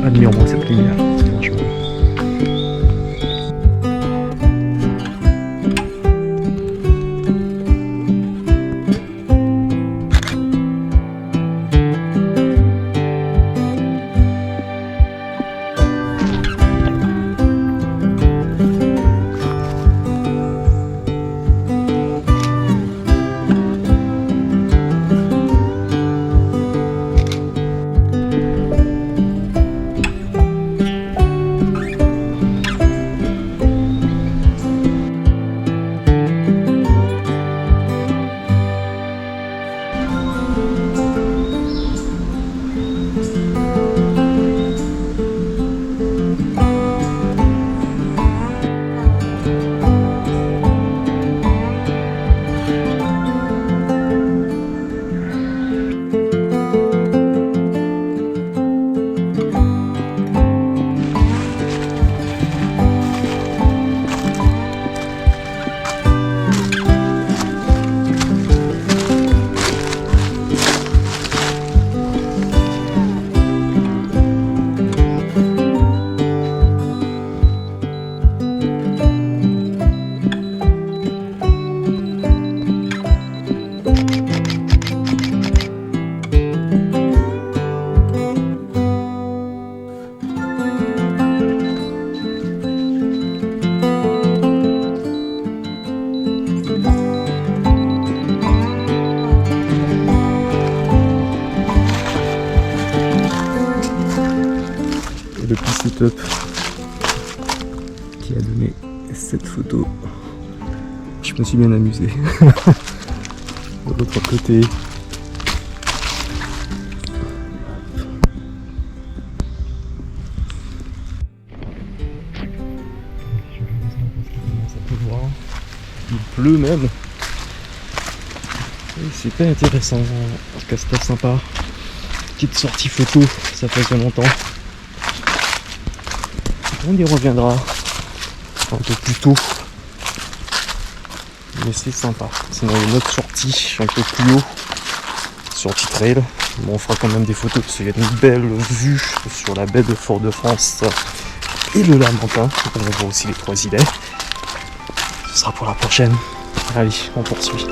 Admire-moi cette lumière, franchement. Le petit setup qui a donné cette photo. Je me suis bien amusé. De l'autre côté, il pleut même. Et c'est pas intéressant. En tout cas, c'était sympa. Petite sortie photo, ça fait longtemps. On y reviendra un peu plus tôt, mais c'est sympa. Sinon il y a une autre sortie un peu plus haut, sortie trail. Bon, on fera quand même des photos parce qu'il y a une belle vue sur la baie de Fort-de-France et le Lamentin. On va voir aussi les trois îlets. Ce sera pour la prochaine. Allez, on poursuit.